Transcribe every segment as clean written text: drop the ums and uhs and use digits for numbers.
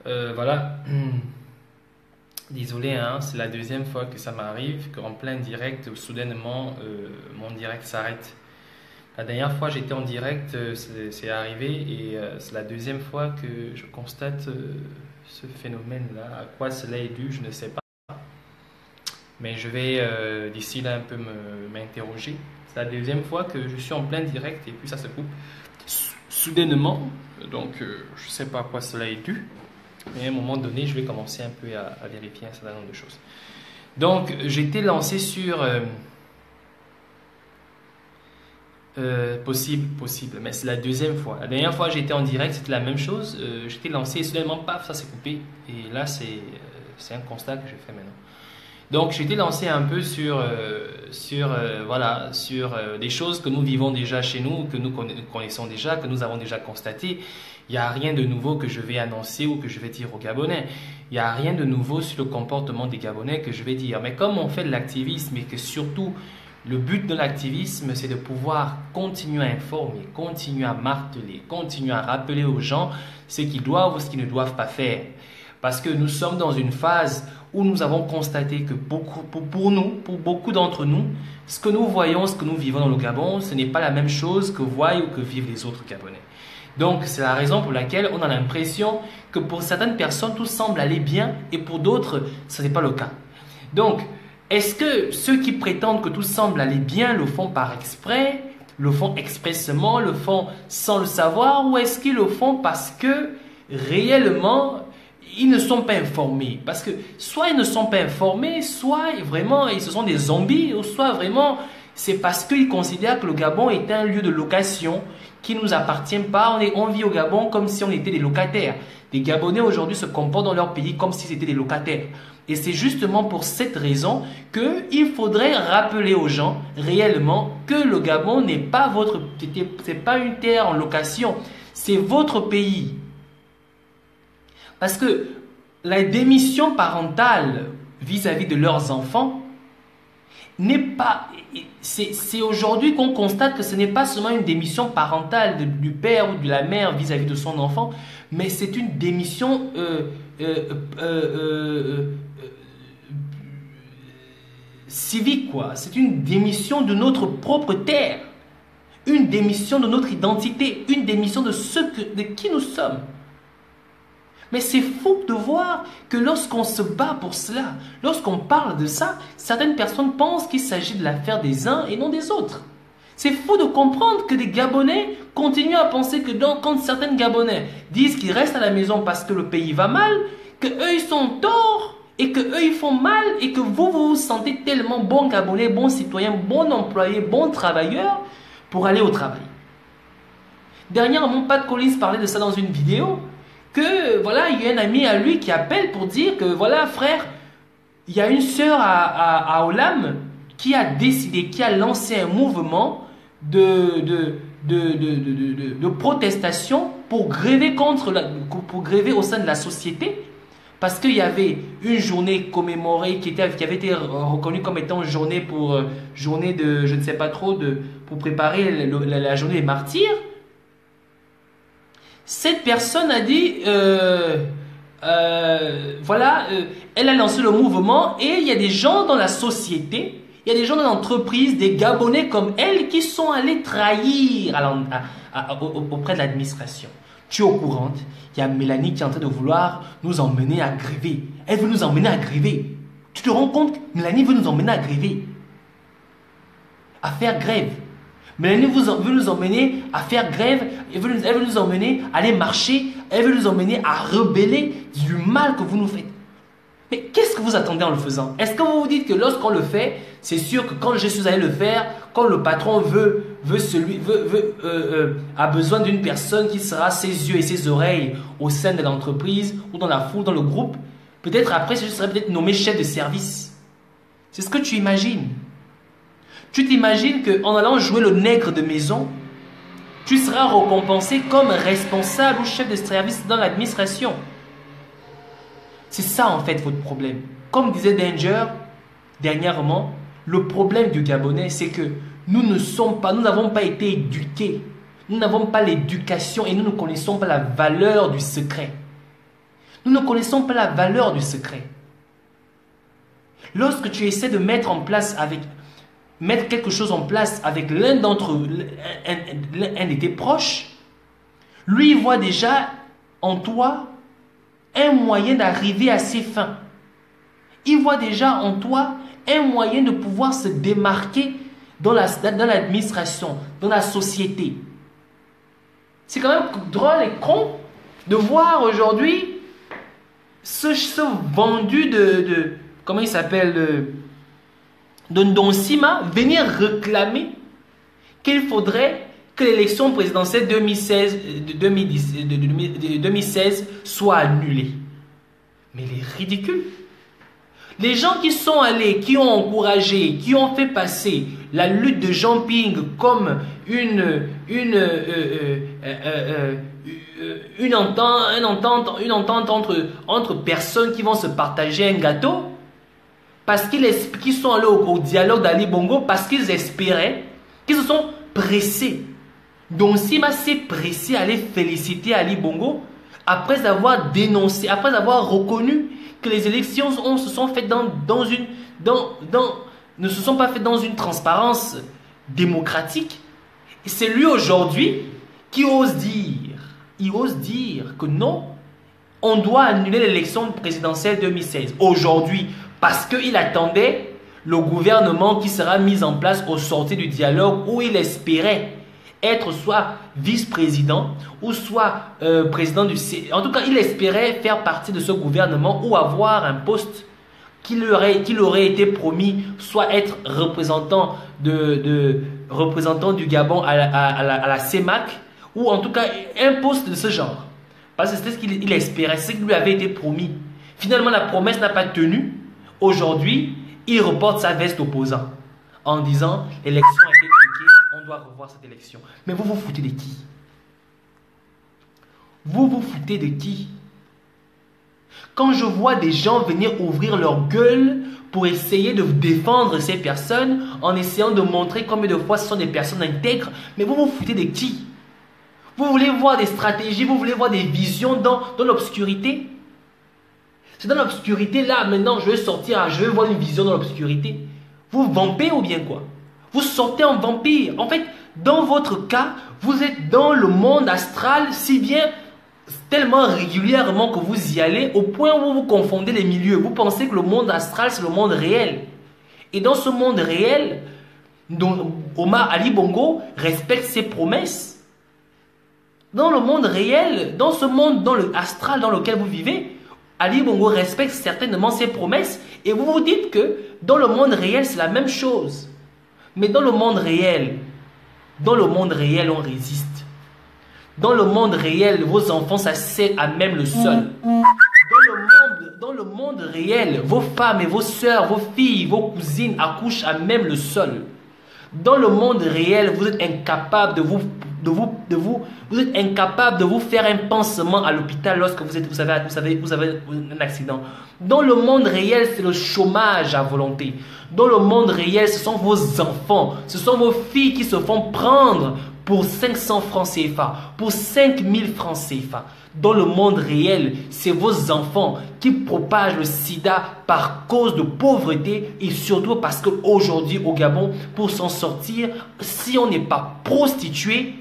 Voilà. Désolé, hein, c'est la deuxième fois que ça m'arrive, qu'en plein direct, soudainement, mon direct s'arrête. La dernière fois, j'étais en direct, c'est arrivé, et c'est la deuxième fois que je constate ce phénomène-là. À quoi cela est dû, je ne sais pas. Mais je vais d'ici là un peu m'interroger. C'est la deuxième fois que je suis en plein direct et puis ça se coupe soudainement. Donc, je ne sais pas à quoi cela est dû. Mais à un moment donné, je vais commencer un peu à vérifier un certain nombre de choses. Donc, j'étais lancé sur possible, mais c'est la deuxième fois. La dernière fois, j'étais en direct, c'était la même chose. J'étais lancé et soudainement, paf, ça s'est coupé. Et là, c'est un constat que je fais maintenant. Donc, j'étais lancé un peu sur des choses que nous vivons déjà chez nous, que nous connaissons déjà, que nous avons déjà constaté. Il n'y a rien de nouveau que je vais annoncer ou que je vais dire aux Gabonais. Il n'y a rien de nouveau sur le comportement des Gabonais que je vais dire. Mais comme on fait de l'activisme et que surtout le but de l'activisme, c'est de pouvoir continuer à informer, continuer à marteler, continuer à rappeler aux gens ce qu'ils doivent ou ce qu'ils ne doivent pas faire. Parce que nous sommes dans une phase où nous avons constaté que pour beaucoup d'entre nous, ce que nous voyons, ce que nous vivons dans le Gabon, ce n'est pas la même chose que voient ou que vivent les autres Gabonais. Donc, c'est la raison pour laquelle on a l'impression que pour certaines personnes, tout semble aller bien et pour d'autres, ce n'est pas le cas. Donc, est-ce que ceux qui prétendent que tout semble aller bien le font par exprès, le font expressément, le font sans le savoir, ou est-ce qu'ils le font parce que réellement ils ne sont pas informés? Parce que soit ils ne sont pas informés, soit vraiment ils sont des zombies, ou soit vraiment c'est parce qu'ils considèrent que le Gabon est un lieu de location qui ne nous appartient pas. On vit au Gabon comme si on était des locataires. Les Gabonais aujourd'hui se comportent dans leur pays comme s'ils étaient des locataires. Et c'est justement pour cette raison qu'il faudrait rappeler aux gens réellement que le Gabon n'est pas c'est pas une terre en location, c'est votre pays. Parce que la démission parentale vis-à-vis de leurs enfants n'est pas... C'est aujourd'hui qu'on constate que ce n'est pas seulement une démission parentale du père ou de la mère vis-à-vis de son enfant, mais c'est une démission civique, quoi. C'est une démission de notre propre terre, une démission de notre identité, une démission de de qui nous sommes. Mais c'est fou de voir que lorsqu'on se bat pour cela, lorsqu'on parle de ça, certaines personnes pensent qu'il s'agit de l'affaire des uns et non des autres. C'est fou de comprendre que des Gabonais continuent à penser que quand certains Gabonais disent qu'ils restent à la maison parce que le pays va mal, que eux ils sont torts et que eux ils font mal et que vous vous sentez tellement bon Gabonais, bon citoyen, bon employé, bon travailleur pour aller au travail. Dernièrement, Pat Collins parlait de ça dans une vidéo. Que voilà, il y a un ami à lui qui appelle pour dire que voilà, frère, il y a une sœur à Olam qui a décidé, qui a lancé un mouvement de protestation pour gréver pour gréver au sein de la société, parce qu'il y avait une journée commémorée qui avait été reconnue comme étant journée de je ne sais pas trop pour préparer la journée des martyrs. Cette personne a dit, elle a lancé le mouvement et il y a des gens dans la société, il y a des gens dans l'entreprise, des Gabonais comme elle qui sont allés trahir auprès de l'administration. Tu es au courant, il y a Mélanie qui est en train de vouloir nous emmener à gréver. Elle veut nous emmener à gréver. Tu te rends compte, Mélanie veut nous emmener à gréver, à faire grève. Mélanie veut nous emmener à faire grève, elle veut nous emmener à aller marcher, elle veut nous emmener à rebeller du mal que vous nous faites. Mais qu'est-ce que vous attendez en le faisant? Est-ce que vous vous dites que lorsqu'on le fait, c'est sûr que quand je suis allé le faire, quand le patron a besoin d'une personne qui sera ses yeux et ses oreilles au sein de l'entreprise ou dans la foule, dans le groupe, peut-être après je serai peut-être nommé chef de service. C'est ce que tu imagines. Tu t'imagines qu'en allant jouer le nègre de maison, tu seras récompensé comme responsable ou chef de service dans l'administration. C'est ça en fait votre problème. Comme disait Danger dernièrement, le problème du Gabonais, c'est que nous n'avons pas été éduqués. Nous n'avons pas l'éducation et nous ne connaissons pas la valeur du secret. Nous ne connaissons pas la valeur du secret. Lorsque tu essaies de mettre quelque chose en place avec l'un d'entre eux, un de tes proches, lui il voit déjà en toi un moyen d'arriver à ses fins. Il voit déjà en toi un moyen de pouvoir se démarquer dans l'administration, dans la société. C'est quand même drôle et con de voir aujourd'hui ce vendu comment il s'appelle, de Ndonsima venir réclamer qu'il faudrait que l'élection présidentielle 2016 soit annulée. Mais il est ridicule. Les gens qui sont allés, qui ont encouragé, qui ont fait passer la lutte de Jean Ping comme une entente entre personnes qui vont se partager un gâteau, parce qu'ils sont allés au dialogue d'Ali Bongo, parce qu'ils espéraient, qu'ils se sont pressés. Donc Sima s'est pressé à aller féliciter Ali Bongo après avoir dénoncé, après avoir reconnu que les élections ne se sont faites ne se sont pas faites dans une transparence démocratique. Et c'est lui aujourd'hui qui ose dire que non, on doit annuler l'élection présidentielle 2016 aujourd'hui, parce qu'il attendait le gouvernement qui sera mis en place au sortir du dialogue, où il espérait être soit vice-président ou soit président du Sénat. En tout cas, il espérait faire partie de ce gouvernement ou avoir un poste qui lui aurait été promis, soit être représentant du Gabon à la CEMAC, ou en tout cas un poste de ce genre. Parce que c'était ce qu'il espérait, c'est ce qui lui avait été promis. Finalement, la promesse n'a pas tenu. Aujourd'hui, il reporte sa veste opposant en disant l'élection a été truquée, on doit revoir cette élection. Mais vous vous foutez de qui? Vous vous foutez de qui? Quand je vois des gens venir ouvrir leur gueule pour essayer de défendre ces personnes, en essayant de montrer combien de fois ce sont des personnes intègres, mais vous vous foutez de qui? Vous voulez voir des stratégies, vous voulez voir des visions dans l'obscurité? C'est dans l'obscurité là, maintenant, je vais sortir, je vais voir une vision dans l'obscurité. Vous vampez ou bien quoi? Vous sortez en vampire. En fait, dans votre cas, vous êtes dans le monde astral, si bien tellement régulièrement que vous y allez, au point où vous confondez les milieux. Vous pensez que le monde astral, c'est le monde réel. Et dans ce monde réel, Omar Ali Bongo respecte ses promesses. Dans le monde réel, dans ce monde, dans le astral dans lequel vous vivez, Ali Bongo respecte certainement ses promesses, et vous vous dites que dans le monde réel, c'est la même chose. Mais dans le monde réel, on résiste. Dans le monde réel, vos enfants s'asseyent à même le sol. Dans le monde réel, vos femmes et vos soeurs, vos filles, vos cousines accouchent à même le sol. Dans le monde réel, vous êtes incapable de vous faire un pansement à l'hôpital lorsque vous avez un accident. Dans le monde réel, c'est le chômage à volonté. Dans le monde réel, ce sont vos enfants, ce sont vos filles qui se font prendre pour 500 francs CFA, pour 5000 francs CFA. Dans le monde réel, c'est vos enfants qui propagent le sida par cause de pauvreté, et surtout parce qu'aujourd'hui au Gabon, pour s'en sortir, si on n'est pas prostitué,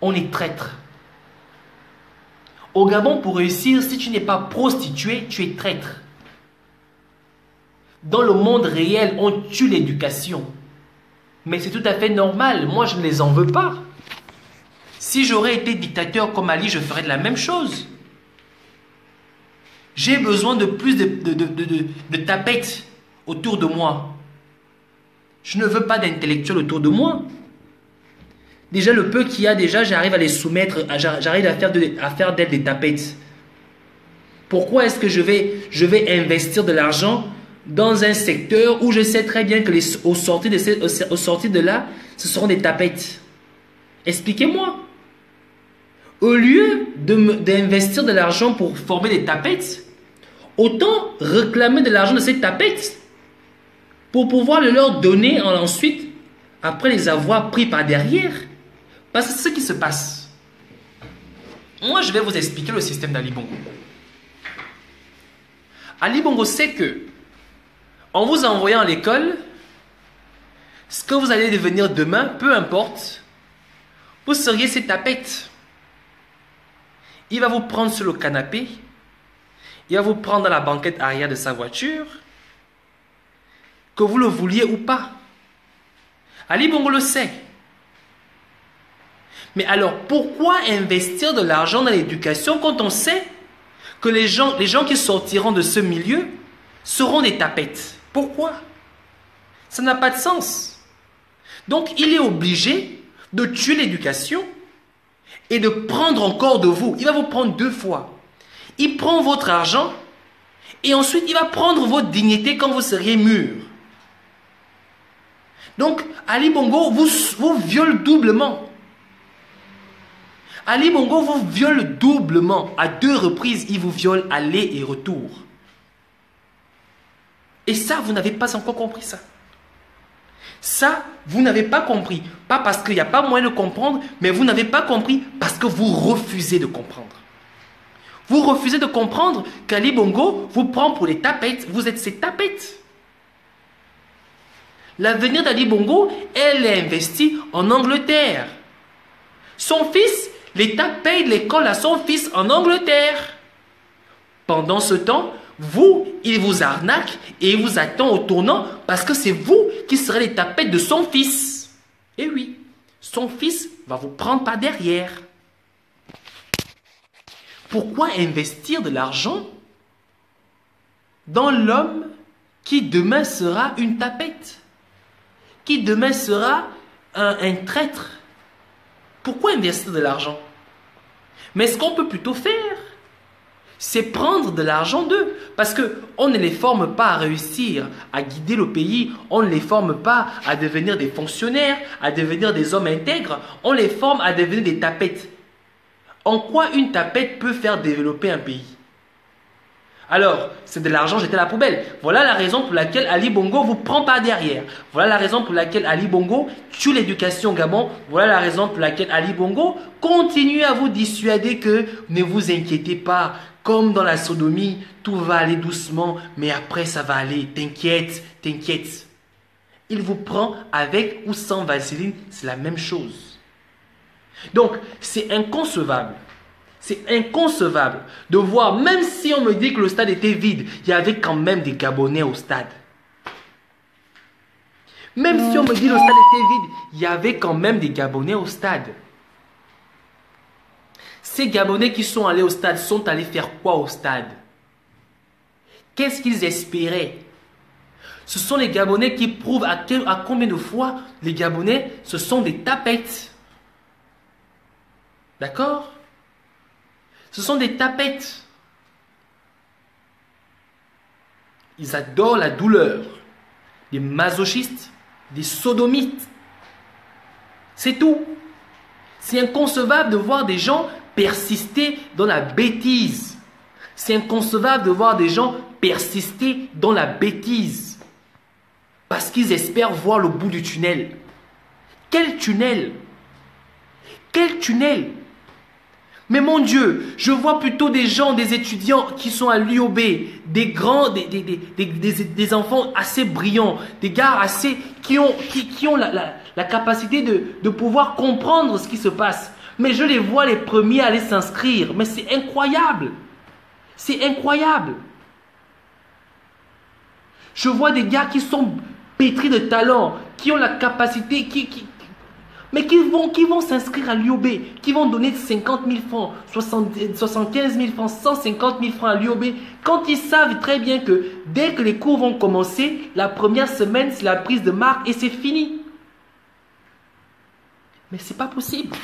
on est traître. Au Gabon, pour réussir, si tu n'es pas prostitué, tu es traître. Dans le monde réel, on tue l'éducation. Mais c'est tout à fait normal. Moi, je ne les en veux pas. Si j'aurais été dictateur comme Ali, je ferais de la même chose. J'ai besoin de plus de tapettes autour de moi. Je ne veux pas d'intellectuels autour de moi. Déjà, le peu qu'il y a, déjà, j'arrive à les soumettre, j'arrive à faire d'elles des tapettes. Pourquoi est-ce que je vais investir de l'argent dans un secteur où je sais très bien que au sortir de là, ce seront des tapettes? Expliquez-moi. Au lieu d'investir de l'argent pour former des tapettes, autant réclamer de l'argent de ces tapettes pour pouvoir le leur donner ensuite, après les avoir pris par derrière. Parce que c'est ce qui se passe. Moi, je vais vous expliquer le système d'Ali Bongo. Ali Bongo sait que, en vous envoyant à l'école, ce que vous allez devenir demain, peu importe, vous seriez ses tapettes. Il va vous prendre sur le canapé, il va vous prendre dans la banquette arrière de sa voiture, que vous le vouliez ou pas. Ali Bongo le sait. Mais alors, pourquoi investir de l'argent dans l'éducation quand on sait que les gens qui sortiront de ce milieu seront des tapettes? Pourquoi? Ça n'a pas de sens. Donc, il est obligé de tuer l'éducation et de prendre encore de vous. Il va vous prendre 2 fois. Il prend votre argent et ensuite, il va prendre votre dignité quand vous seriez mûr. Donc, Ali Bongo vous viole doublement. Ali Bongo vous viole doublement. À 2 reprises, il vous viole aller et retour. Et ça, vous n'avez pas encore compris ça. Ça, vous n'avez pas compris. Pas parce qu'il n'y a pas moyen de comprendre, mais vous n'avez pas compris parce que vous refusez de comprendre. Vous refusez de comprendre qu'Ali Bongo vous prend pour les tapettes. Vous êtes ses tapettes. L'avenir d'Ali Bongo, elle est investie en Angleterre. Son fils, l'État paye l'école à son fils en Angleterre. Pendant ce temps, vous, il vous arnaque et il vous attend au tournant parce que c'est vous qui serez les tapettes de son fils. Et oui, son fils va vous prendre par derrière. Pourquoi investir de l'argent dans l'homme qui demain sera une tapette? Qui demain sera un traître? Pourquoi investir de l'argent? Mais ce qu'on peut plutôt faire, c'est prendre de l'argent d'eux. Parce qu'on ne les forme pas à réussir, à guider le pays. On ne les forme pas à devenir des fonctionnaires, à devenir des hommes intègres. On les forme à devenir des tapettes. En quoi une tapette peut faire développer un pays? Alors, c'est de l'argent jeté à la poubelle. Voilà la raison pour laquelle Ali Bongo vous prend par derrière. Voilà la raison pour laquelle Ali Bongo tue l'éducation au Gabon. Voilà la raison pour laquelle Ali Bongo continue à vous dissuader que ne vous inquiétez pas. Comme dans la sodomie, tout va aller doucement, mais après ça va aller. T'inquiète, t'inquiète. Il vous prend avec ou sans vaseline, c'est la même chose. Donc, c'est inconcevable. C'est inconcevable de voir, même si on me dit que le stade était vide, il y avait quand même des Gabonais au stade. Même si on me dit que le stade était vide, il y avait quand même des Gabonais au stade. Ces Gabonais qui sont allés au stade sont allés faire quoi au stade? Qu'est-ce qu'ils espéraient? Ce sont les Gabonais qui prouvent à combien de fois les Gabonais, ce sont des tapettes. D'accord? Ce sont des tapettes. Ils adorent la douleur. Des masochistes, des sodomites. C'est tout. C'est inconcevable de voir des gens persister dans la bêtise. C'est inconcevable de voir des gens persister dans la bêtise. Parce qu'ils espèrent voir le bout du tunnel. Quel tunnel? Quel tunnel? Mais mon Dieu, je vois plutôt des gens, des étudiants qui sont à l'UOB, des grands, des enfants assez brillants, des gars assez qui ont la capacité de pouvoir comprendre ce qui se passe. Mais je les vois les premiers à aller s'inscrire. Mais c'est incroyable. C'est incroyable. Je vois des gars qui sont pétris de talent, qui ont la capacité, mais qui vont s'inscrire à l'UOB, qui vont donner 50 000 francs, 75 000 francs, 150 000 francs à l'UOB, quand ils savent très bien que dès que les cours vont commencer, la première semaine, c'est la prise de marque et c'est fini. Mais c'est pas possible.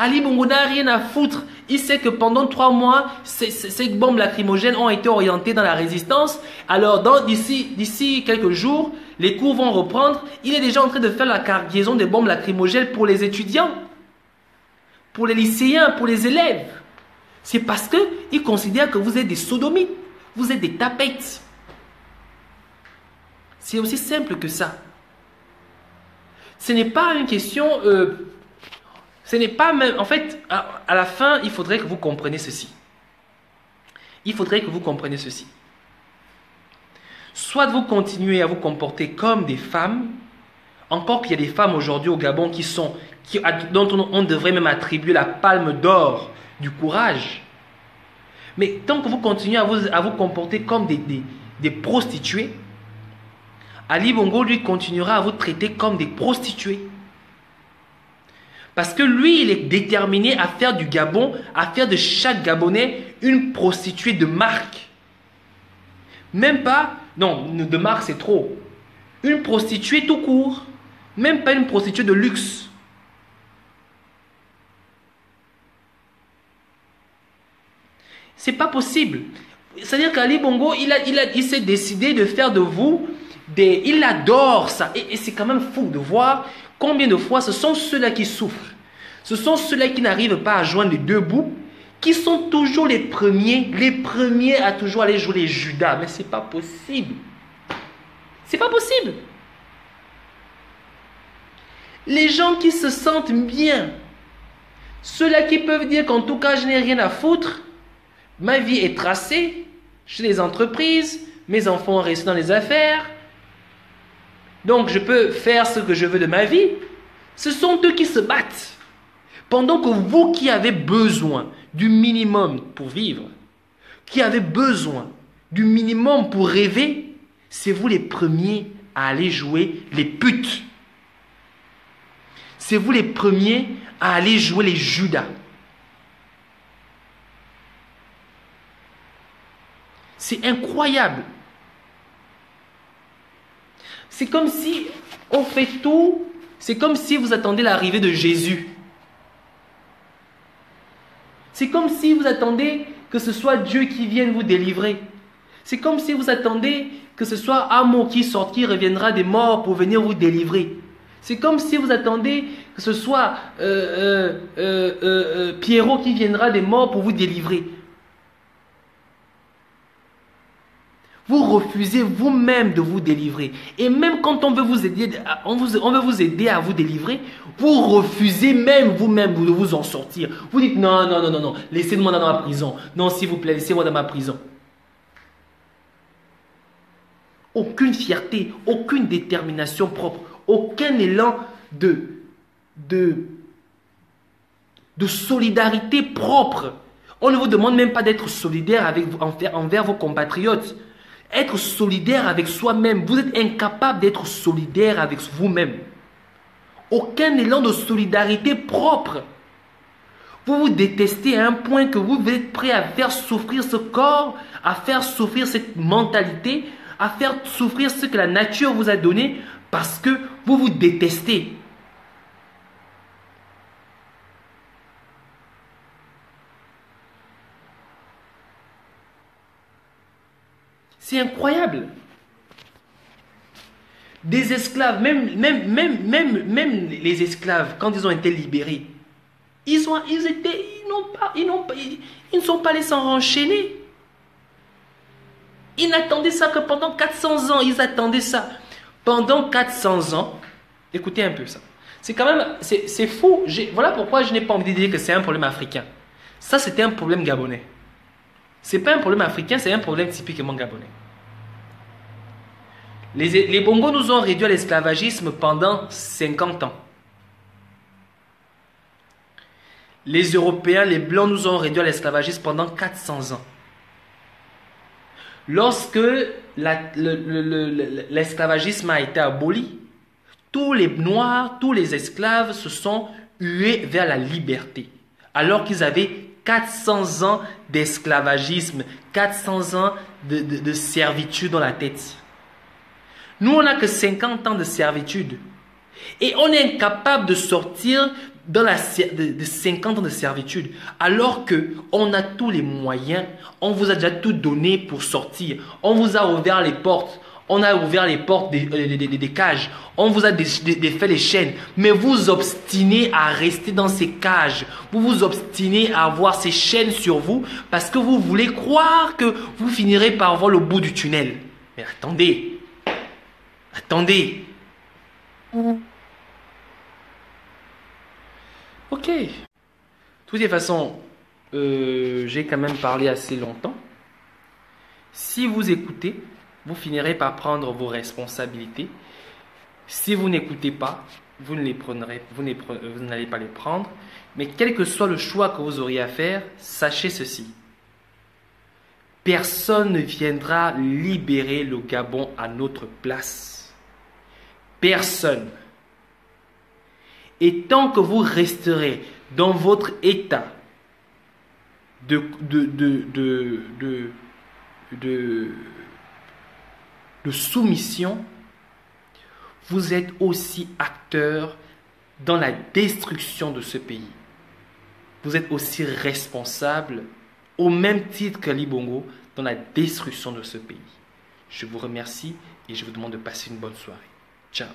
Ali Bongo n'a rien à foutre. Il sait que pendant 3 mois, ces bombes lacrymogènes ont été orientées dans la résistance. Alors, d'ici quelques jours, les cours vont reprendre. Il est déjà en train de faire la cargaison des bombes lacrymogènes pour les étudiants, pour les lycéens, pour les élèves. C'est parce qu'il considère que vous êtes des sodomites, vous êtes des tapettes. C'est aussi simple que ça. Ce n'est pas une question... Ce n'est pas même... En fait, à la fin, il faudrait que vous compreniez ceci. Il faudrait que vous compreniez ceci. Soit vous continuez à vous comporter comme des femmes, encore qu'il y a des femmes aujourd'hui au Gabon dont on devrait même attribuer la palme d'or du courage. Mais tant que vous continuez à vous comporter comme des prostituées, Ali Bongo, lui, continuera à vous traiter comme des prostituées. Parce que lui, il est déterminé à faire du Gabon, à faire de chaque Gabonais une prostituée de marque. Même pas, non, de marque c'est trop. Une prostituée tout court. Même pas une prostituée de luxe. C'est pas possible. C'est-à-dire qu'Ali Bongo, il s'est décidé de faire de vous il adore ça. Et c'est quand même fou de voir combien de fois ce sont ceux-là qui souffrent. Ce sont ceux-là qui n'arrivent pas à joindre les deux bouts, qui sont toujours les premiers à toujours aller jouer les Judas. Mais c'est pas possible. C'est pas possible. Les gens qui se sentent bien, ceux-là qui peuvent dire qu'en tout cas je n'ai rien à foutre, ma vie est tracée, j'ai des entreprises, mes enfants restent dans les affaires, donc je peux faire ce que je veux de ma vie. Ce sont eux qui se battent. Pendant que vous qui avez besoin du minimum pour vivre, qui avez besoin du minimum pour rêver, c'est vous les premiers à aller jouer les putes. C'est vous les premiers à aller jouer les Judas. C'est incroyable. C'est comme si on fait tout, c'est comme si vous attendez l'arrivée de Jésus. C'est comme si vous attendez que ce soit Dieu qui vienne vous délivrer. C'est comme si vous attendez que ce soit Amo qui reviendra des morts pour venir vous délivrer. C'est comme si vous attendez que ce soit Pierrot qui viendra des morts pour vous délivrer. Vous refusez vous-même de vous délivrer. Et même quand on veut vous aider, on veut vous aider à vous délivrer, vous refusez même vous-même de vous en sortir. Vous dites non, non, non, non, non, laissez-moi dans ma prison. Non, s'il vous plaît, laissez-moi dans ma prison. Aucune fierté, aucune détermination propre, aucun élan de solidarité propre. On ne vous demande même pas d'être solidaire envers vos compatriotes. Être solidaire avec soi-même. Vous êtes incapable d'être solidaire avec vous-même. Aucun élan de solidarité propre. Vous vous détestez à un point que vous êtes prêt à faire souffrir ce corps, à faire souffrir cette mentalité, à faire souffrir ce que la nature vous a donné parce que vous vous détestez. C'est incroyable. Des esclaves, même les esclaves, quand ils ont été libérés, ils ne sont pas laissés enchaîner. Ils n'attendaient ça que pendant 400 ans. Ils attendaient ça. Pendant 400 ans, écoutez un peu ça. C'est quand même, c'est fou. Voilà pourquoi je n'ai pas envie de dire que c'est un problème africain. Ça, c'était un problème gabonais. C'est pas un problème africain, c'est un problème typiquement gabonais. Les Bongos nous ont réduit à l'esclavagisme pendant 50 ans. Les Européens, les Blancs nous ont réduit à l'esclavagisme pendant 400 ans. Lorsque l'esclavagisme a été aboli, tous les Noirs, tous les esclaves se sont hués vers la liberté. Alors qu'ils avaient 400 ans d'esclavagisme, 400 ans de servitude dans la tête. Nous, on n'a que 50 ans de servitude. Et on est incapable de sortir de 50 ans de servitude. Alors qu'on a tous les moyens. On vous a déjà tout donné pour sortir. On vous a ouvert les portes. On a ouvert les portes des cages. On vous a défait les chaînes. Mais vous obstinez à rester dans ces cages. Vous vous obstinez à avoir ces chaînes sur vous parce que vous voulez croire que vous finirez par voir le bout du tunnel. Mais attendez. Attendez. Ok. De toutes les façons, j'ai quand même parlé assez longtemps. Si vous écoutez, vous finirez par prendre vos responsabilités. Si vous n'écoutez pas, vous n'allez pas les prendre. Mais quel que soit le choix que vous auriez à faire, sachez ceci. Personne ne viendra libérer le Gabon à notre place. Personne. Et tant que vous resterez dans votre état de soumission, vous êtes aussi acteur dans la destruction de ce pays. Vous êtes aussi responsable, au même titre qu'Ali Bongo, dans la destruction de ce pays. Je vous remercie et je vous demande de passer une bonne soirée. Ciao.